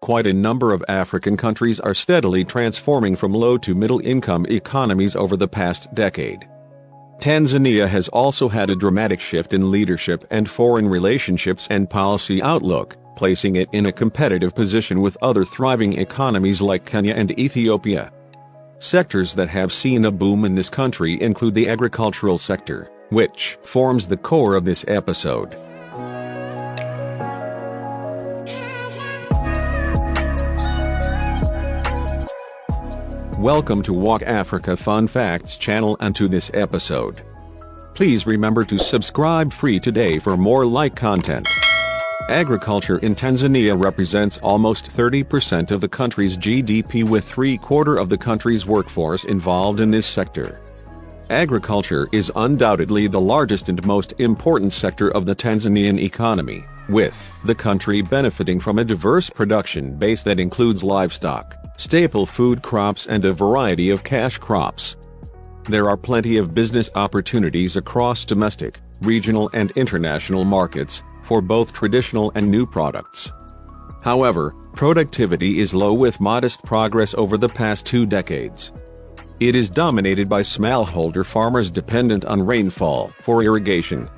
quite a number of African countries are steadily transforming from low to middle-income economies over the past decade. Tanzania has also had a dramatic shift in leadership and foreign relationships and policy outlook, placing it in a competitive position with other thriving economies like Kenya and Ethiopia. Sectors that have seen a boom in this country include the agricultural sector, which forms the core of this episode. Welcome to Walk Africa Fun Facts channel and to this episode. Please remember to subscribe free today for more like content. Agriculture in Tanzania represents almost 30% of the country's GDP, with 3/4 of the country's workforce involved in this sector. Agriculture is undoubtedly the largest and most important sector of the Tanzanian economy, with the country benefiting from a diverse production base that includes livestock, staple food crops and a variety of cash crops. There are plenty of business opportunities across domestic, regional and international markets, for both traditional and new products. However, productivity is low, with modest progress over the past 2 decades. It is dominated by smallholder farmers dependent on rainfall for irrigation.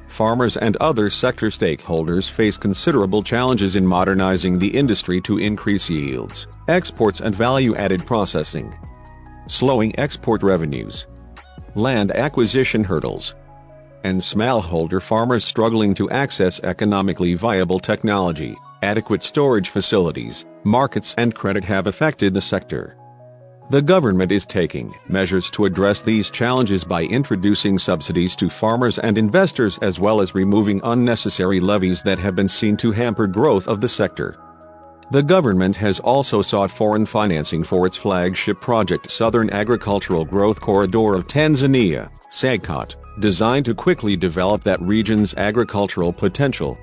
Farmers and other sector stakeholders face considerable challenges in modernizing the industry to increase yields, exports and value-added processing. Slowing export revenues, land acquisition hurdles, and smallholder farmers struggling to access economically viable technology, adequate storage facilities, markets and credit have affected the sector. The government is taking measures to address these challenges by introducing subsidies to farmers and investors, as well as removing unnecessary levies that have been seen to hamper growth of the sector. The government has also sought foreign financing for its flagship project, Southern Agricultural Growth Corridor of Tanzania, SAGCOT, designed to quickly develop that region's agricultural potential.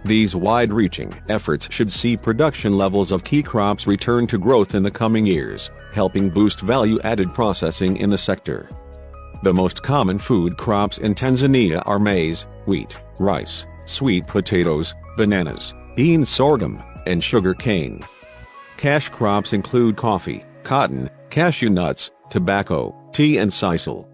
These wide-reaching efforts should see production levels of key crops return to growth in the coming years, helping boost value-added processing in the sector. The most common food crops in Tanzania are maize, wheat, rice, sweet potatoes, bananas, beans, sorghum, and sugar cane. Cash crops include coffee, cotton, cashew nuts, tobacco, tea and sisal.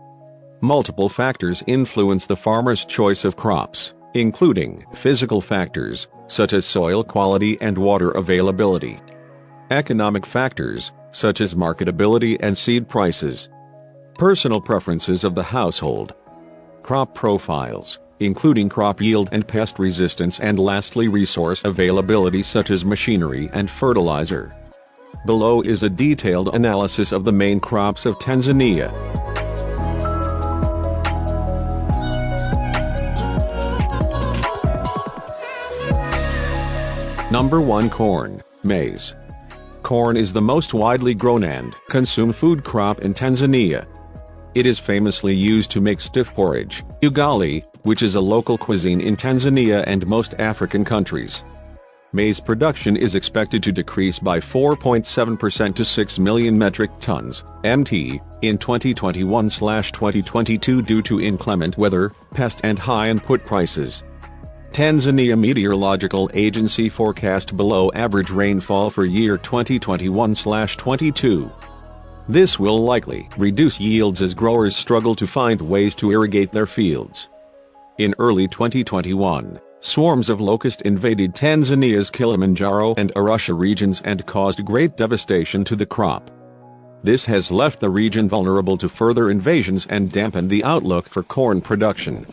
Multiple factors influence the farmer's choice of crops, including physical factors, such as soil quality and water availability. Economic factors, such as marketability and seed prices. Personal preferences of the household. Crop profiles, including crop yield and pest resistance, and lastly resource availability such as machinery and fertilizer. Below is a detailed analysis of the main crops of Tanzania. Number 1. Corn, maize. Corn is the most widely grown and consumed food crop in Tanzania. It is famously used to make stiff porridge, ugali, which is a local cuisine in Tanzania and most African countries. Maize production is expected to decrease by 4.7% to 6 million metric tons, MT, in 2021/2022 due to inclement weather, pest and high input prices. Tanzania Meteorological Agency forecast below average rainfall for year 2021/22. This will likely reduce yields as growers struggle to find ways to irrigate their fields. In early 2021, swarms of locusts invaded Tanzania's Kilimanjaro and Arusha regions and caused great devastation to the crop. This has left the region vulnerable to further invasions and dampened the outlook for corn production.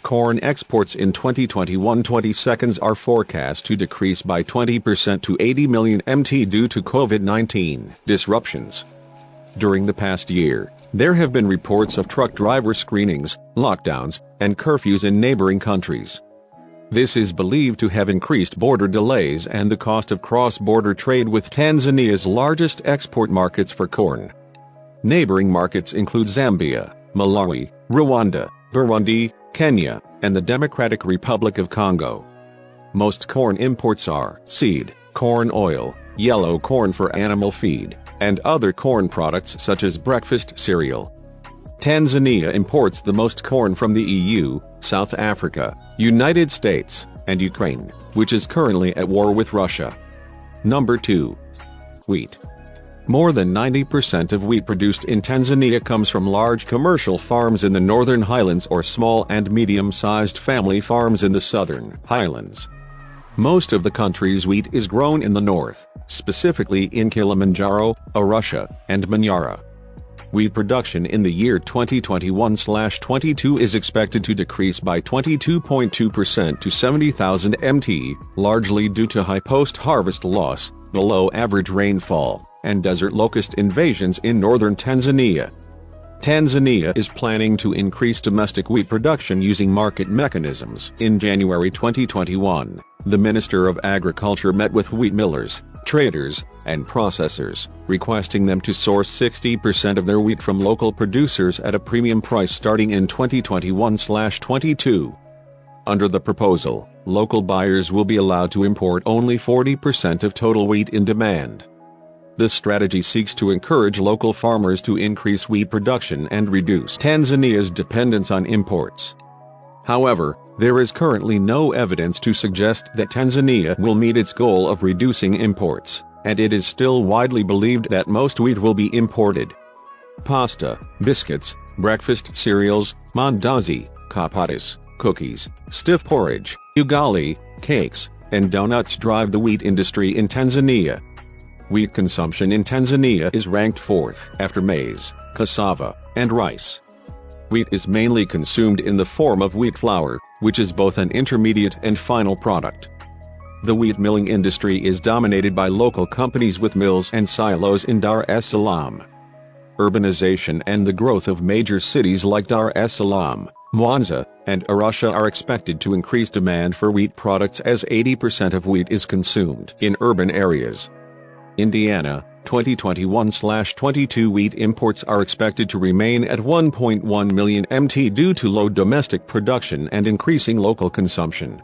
Corn exports in 2021/22 are forecast to decrease by 20% to 80 million MT due to COVID-19 disruptions. During the past year, there have been reports of truck driver screenings, lockdowns, and curfews in neighboring countries. This is believed to have increased border delays and the cost of cross-border trade with Tanzania's largest export markets for corn. Neighboring markets include Zambia, Malawi, Rwanda, Burundi, Kenya, and the Democratic Republic of Congo. Most corn imports are seed, corn oil, yellow corn for animal feed, and other corn products such as breakfast cereal. Tanzania imports the most corn from the EU, South Africa, United States, and Ukraine, which is currently at war with Russia. Number 2. Wheat. More than 90% of wheat produced in Tanzania comes from large commercial farms in the northern highlands or small and medium-sized family farms in the southern highlands. Most of the country's wheat is grown in the north, specifically in Kilimanjaro, Arusha, and Manyara. Wheat production in the year 2021/22 is expected to decrease by 22.2% to 70,000 mt, largely due to high post-harvest loss, below-average rainfall, and desert locust invasions in northern Tanzania. Tanzania is planning to increase domestic wheat production using market mechanisms. In January 2021, the Minister of Agriculture met with wheat millers, traders, and processors, requesting them to source 60% of their wheat from local producers at a premium price starting in 2021/22. Under the proposal, local buyers will be allowed to import only 40% of total wheat in demand. This strategy seeks to encourage local farmers to increase wheat production and reduce Tanzania's dependence on imports. However, there is currently no evidence to suggest that Tanzania will meet its goal of reducing imports, and it is still widely believed that most wheat will be imported. Pasta, biscuits, breakfast cereals, mandazi, chapatis, cookies, stiff porridge, ugali, cakes, and donuts drive the wheat industry in Tanzania. Wheat consumption in Tanzania is ranked fourth after maize, cassava, and rice. Wheat is mainly consumed in the form of wheat flour, which is both an intermediate and final product. The wheat milling industry is dominated by local companies with mills and silos in Dar es Salaam. Urbanization and the growth of major cities like Dar es Salaam, Mwanza, and Arusha are expected to increase demand for wheat products as 80% of wheat is consumed in urban areas. Indiana, 2021/22 wheat imports are expected to remain at 1.1 million mt due to low domestic production and increasing local consumption.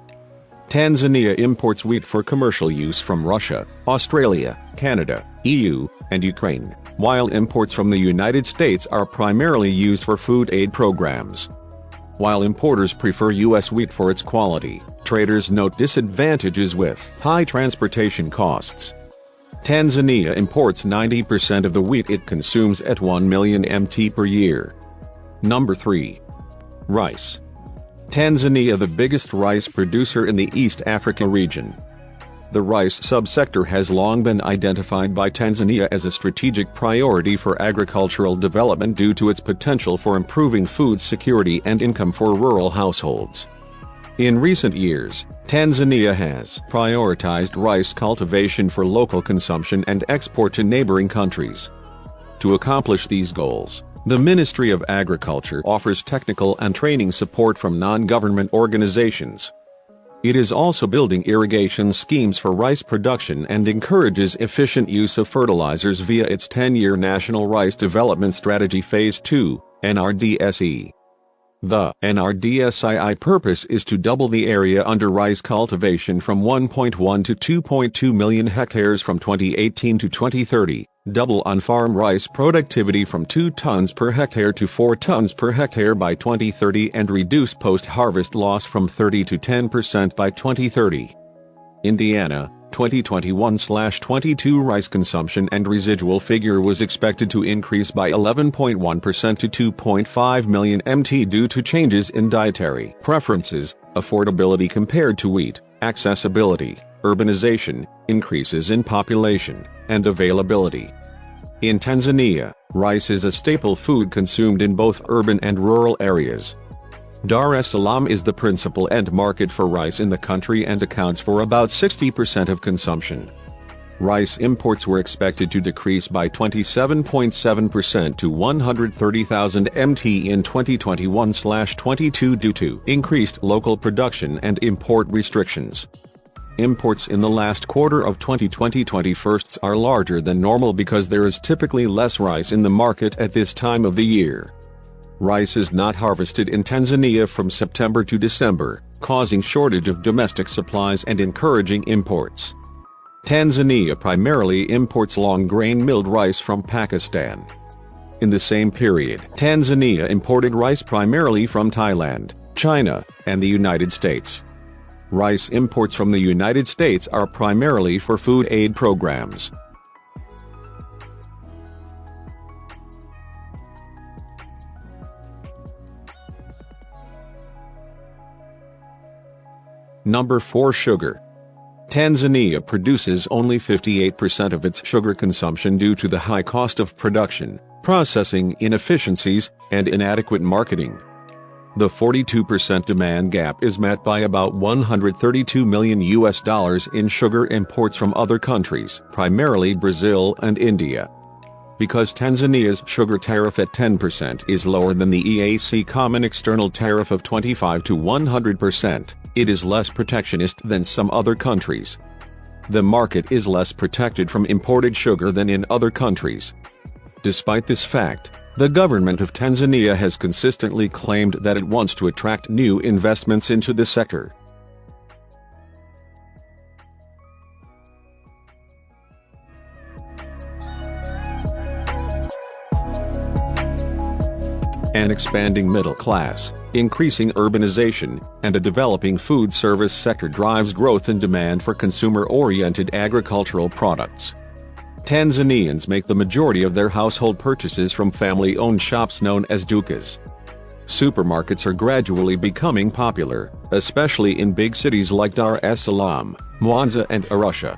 Tanzania imports wheat for commercial use from Russia, Australia, Canada, EU, and Ukraine, while imports from the United States are primarily used for food aid programs. While importers prefer U.S. wheat for its quality, traders note disadvantages with high transportation costs. Tanzania imports 90% of the wheat it consumes at 1 million mt per year. Number 3. Rice. Tanzania, the biggest rice producer in the East Africa region. The rice subsector has long been identified by Tanzania as a strategic priority for agricultural development due to its potential for improving food security and income for rural households. In recent years, Tanzania has prioritized rice cultivation for local consumption and export to neighboring countries. To accomplish these goals, the Ministry of Agriculture offers technical and training support from non-government organizations. It is also building irrigation schemes for rice production and encourages efficient use of fertilizers via its 10-year National Rice Development Strategy Phase 2, NRDSE. The NRDSI purpose is to double the area under rice cultivation from 1.1 to 2.2 million hectares from 2018 to 2030, double on-farm rice productivity from 2 tons per hectare to 4 tons per hectare by 2030 and reduce post-harvest loss from 30 to 10% by 2030. Indiana, 2021/22 rice consumption and residual figure was expected to increase by 11.1% to 2.5 million mt due to changes in dietary preferences, affordability compared to wheat, accessibility, urbanization, increases in population, and availability. In Tanzania, rice is a staple food consumed in both urban and rural areas. Dar es Salaam is the principal end market for rice in the country and accounts for about 60% of consumption. Rice imports were expected to decrease by 27.7% to 130,000 mt in 2021/22 due to increased local production and import restrictions. Imports in the last quarter of 2020/21 are larger than normal because there is typically less rice in the market at this time of the year. Rice is not harvested in Tanzania from September to December, causing shortage of domestic supplies and encouraging imports. Tanzania primarily imports long-grain milled rice from Pakistan. In the same period, Tanzania imported rice primarily from Thailand, China, and the United States. Rice imports from the United States are primarily for food aid programs. Number 4. Sugar. Tanzania produces only 58% of its sugar consumption due to the high cost of production, processing inefficiencies, and inadequate marketing. The 42% demand gap is met by about $132 million in sugar imports from other countries, primarily Brazil and India. Because Tanzania's sugar tariff at 10% is lower than the EAC common external tariff of 25 to 100%, it is less protectionist than some other countries. The market is less protected from imported sugar than in other countries. Despite this fact, the government of Tanzania has consistently claimed that it wants to attract new investments into the sector. An expanding middle class, increasing urbanization, and a developing food service sector drives growth in demand for consumer-oriented agricultural products. Tanzanians make the majority of their household purchases from family-owned shops known as dukas. Supermarkets are gradually becoming popular, especially in big cities like Dar es Salaam, Mwanza and Arusha.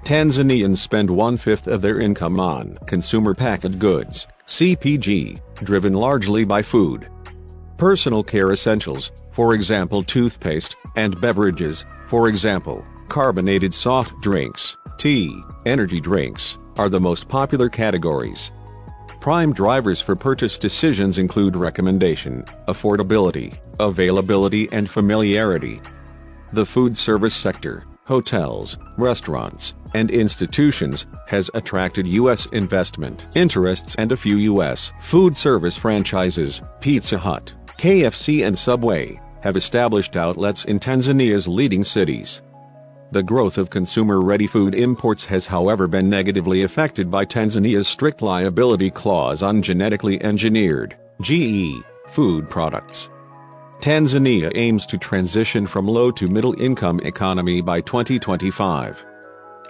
Tanzanians spend 1/5 of their income on consumer packaged goods, CPG, driven largely by food. Personal care essentials, for example toothpaste, and beverages, for example, carbonated soft drinks, tea, energy drinks, are the most popular categories. Prime drivers for purchase decisions include recommendation, affordability, availability and familiarity. The food service sector, hotels, restaurants, and institutions, has attracted U.S. investment interests, and a few U.S. food service franchises, Pizza Hut, KFC and Subway, have established outlets in Tanzania's leading cities. The growth of consumer-ready food imports has however been negatively affected by Tanzania's strict liability clause on genetically engineered, GE, food products. Tanzania aims to transition from low to middle income economy by 2025.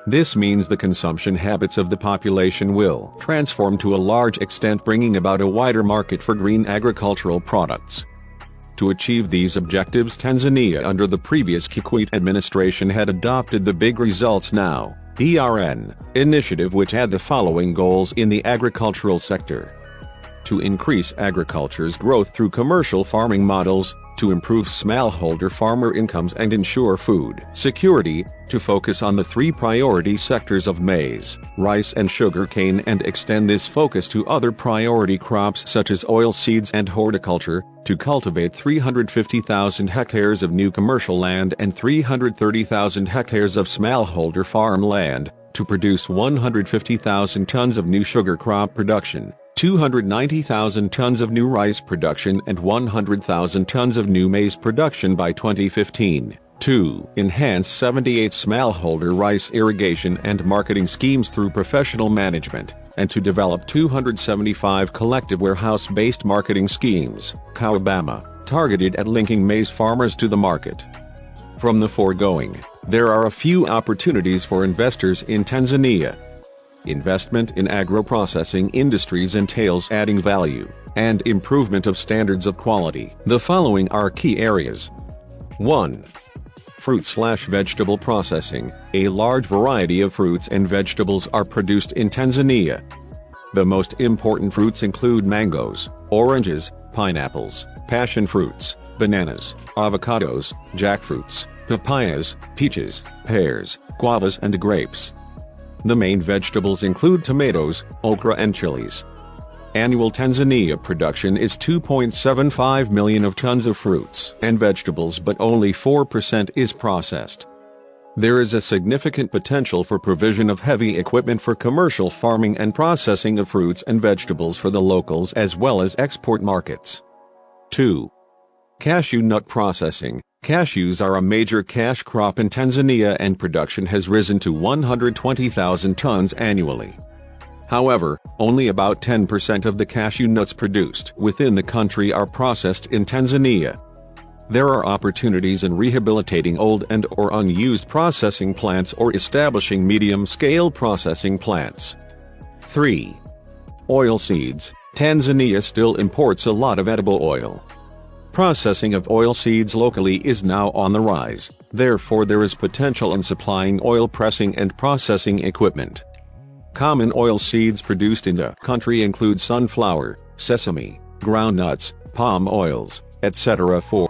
This means the consumption habits of the population will transform to a large extent, bringing about a wider market for green agricultural products. To achieve these objectives, Tanzania under the previous Kikwete administration had adopted the Big Results Now (BRN) initiative, which had the following goals in the agricultural sector: to increase agriculture's growth through commercial farming models, to improve smallholder farmer incomes and ensure food security, to focus on the 3 priority sectors of maize, rice and sugarcane and extend this focus to other priority crops such as oilseeds and horticulture, to cultivate 350,000 hectares of new commercial land and 330,000 hectares of smallholder farm land, to produce 150,000 tons of new sugar crop production, 290,000 tons of new rice production and 100,000 tons of new maize production by 2015, to enhance 78 smallholder rice irrigation and marketing schemes through professional management, and to develop 275 collective warehouse-based marketing schemes, Kawabama, targeted at linking maize farmers to the market. From the foregoing, there are a few opportunities for investors in Tanzania. Investment in agro-processing industries entails adding value and improvement of standards of quality. The following are key areas. 1. Fruit/vegetable processing. A large variety of fruits and vegetables are produced in Tanzania. The most important fruits include mangoes, oranges, pineapples, passion fruits, bananas, avocados, jackfruits, papayas, peaches, pears, guavas and grapes. The main vegetables include tomatoes, okra and chilies. Annual Tanzania production is 2.75 million of tons of fruits and vegetables, but only 4% is processed. There is a significant potential for provision of heavy equipment for commercial farming and processing of fruits and vegetables for the locals as well as export markets. 2. Cashew nut processing. Cashews are a major cash crop in Tanzania and production has risen to 120,000 tons annually. However, only about 10% of the cashew nuts produced within the country are processed in Tanzania. There are opportunities in rehabilitating old and/or unused processing plants or establishing medium-scale processing plants. 3. Oilseeds. Tanzania still imports a lot of edible oil. Processing of oilseeds locally is now on the rise, therefore there is potential in supplying oil pressing and processing equipment. Common oilseeds produced in the country include sunflower, sesame, groundnuts, palm oils, etc. 4.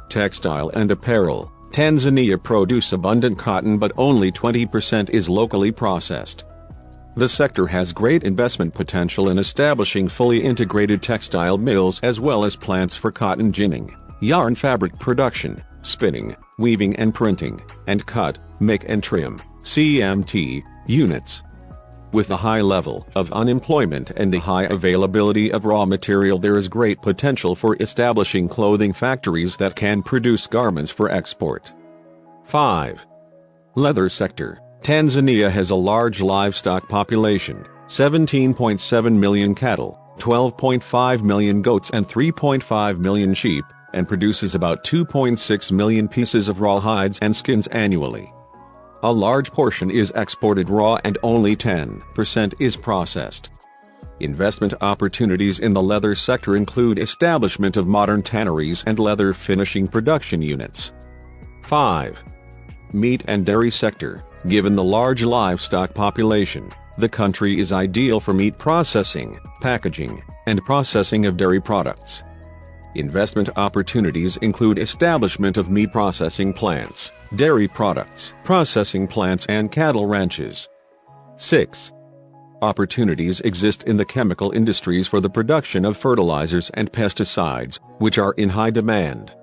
Textile and apparel. Tanzania produces abundant cotton, but only 20% is locally processed. The sector has great investment potential in establishing fully integrated textile mills as well as plants for cotton ginning, yarn fabric production, spinning, weaving and printing, and cut, make and trim (CMT) units. With the high level of unemployment and the high availability of raw material, there is great potential for establishing clothing factories that can produce garments for export. 5. Leather sector. Tanzania has a large livestock population, 17.7 million cattle, 12.5 million goats and 3.5 million sheep, and produces about 2.6 million pieces of raw hides and skins annually. A large portion is exported raw and only 10% is processed. Investment opportunities in the leather sector include establishment of modern tanneries and leather finishing production units. 5. Meat and dairy sector. Given the large livestock population, the country is ideal for meat processing, packaging, and processing of dairy products. Investment opportunities include establishment of meat processing plants, dairy products processing plants and cattle ranches. 6. Opportunities exist in the chemical industries for the production of fertilizers and pesticides, which are in high demand.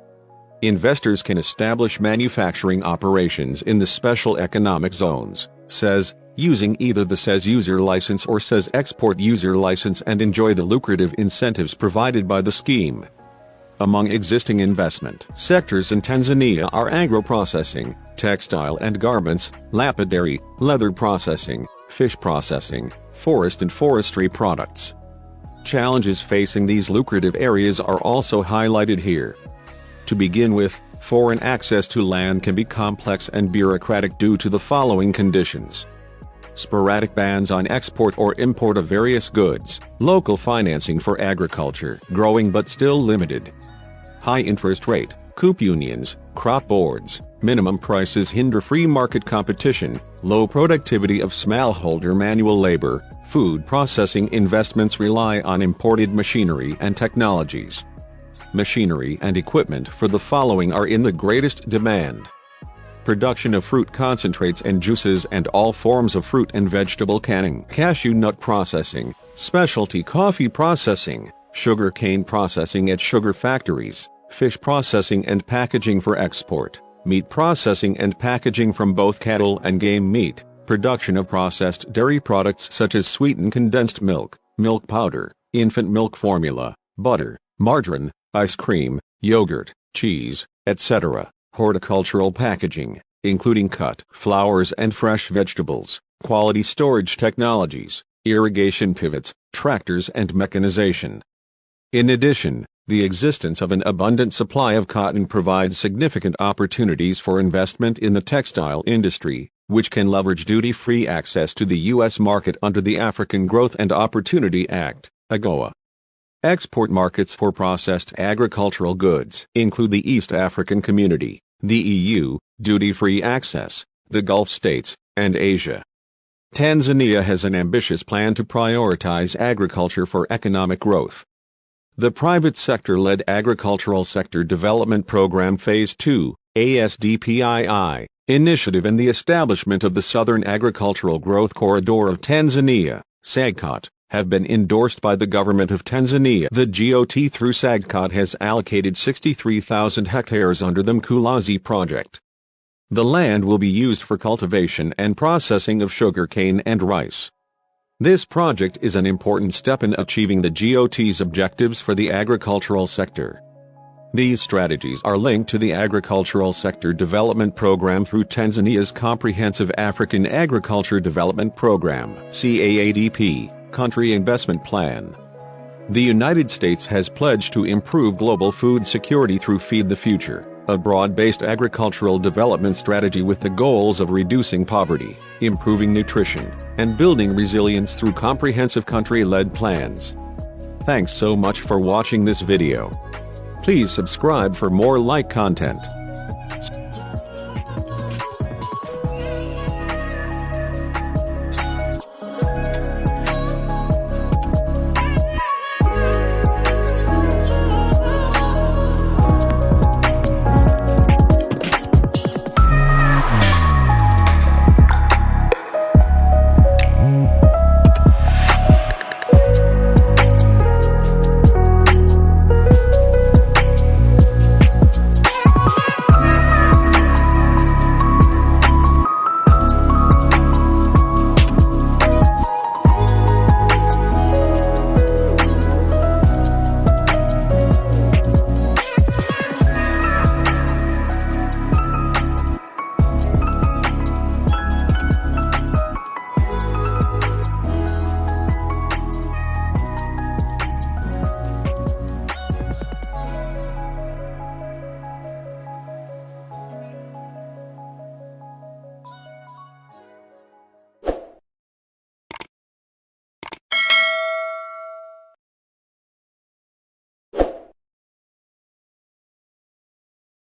Investors can establish manufacturing operations in the special economic zones, (SEZ), using either the SEZ user license or SEZ export user license and enjoy the lucrative incentives provided by the scheme. Among existing investment sectors in Tanzania are agro-processing, textile and garments, lapidary, leather processing, fish processing, forest and forestry products. Challenges facing these lucrative areas are also highlighted here. To begin with, foreign access to land can be complex and bureaucratic due to the following conditions: sporadic bans on export or import of various goods, local financing for agriculture growing but still limited, high interest rate, coup unions, crop boards, minimum prices hinder free market competition, low productivity of smallholder manual labor, food processing investments rely on imported machinery and technologies. Machinery and equipment for the following are in the greatest demand: production of fruit concentrates and juices and all forms of fruit and vegetable canning, cashew nut processing, specialty coffee processing, sugar cane processing at sugar factories, fish processing and packaging for export, meat processing and packaging from both cattle and game meat, production of processed dairy products such as sweetened condensed milk, milk powder, infant milk formula, butter, margarine, ice cream, yogurt, cheese, etc., horticultural packaging, including cut flowers and fresh vegetables, quality storage technologies, irrigation pivots, tractors and mechanization. In addition, the existence of an abundant supply of cotton provides significant opportunities for investment in the textile industry, which can leverage duty-free access to the U.S. market under the African Growth and Opportunity Act, AGOA. Export markets for processed agricultural goods include the East African Community, the EU, duty-free access, the Gulf states, and Asia. Tanzania has an ambitious plan to prioritize agriculture for economic growth. The private sector-led Agricultural Sector Development Program Phase 2, ASDPII, initiative and the establishment of the Southern Agricultural Growth Corridor of Tanzania, SAGCOT, have been endorsed by the Government of Tanzania. The GOT through SAGCOT has allocated 63,000 hectares under the Mkulazi project. The land will be used for cultivation and processing of sugarcane and rice. This project is an important step in achieving the GOT's objectives for the agricultural sector. These strategies are linked to the Agricultural Sector Development Program through Tanzania's Comprehensive African Agriculture Development Program (CAADP) Country Investment Plan. The United States has pledged to improve global food security through Feed the Future, a broad-based agricultural development strategy with the goals of reducing poverty, improving nutrition, and building resilience through comprehensive country-led plans. Thanks so much for watching this video. Please subscribe for more like content.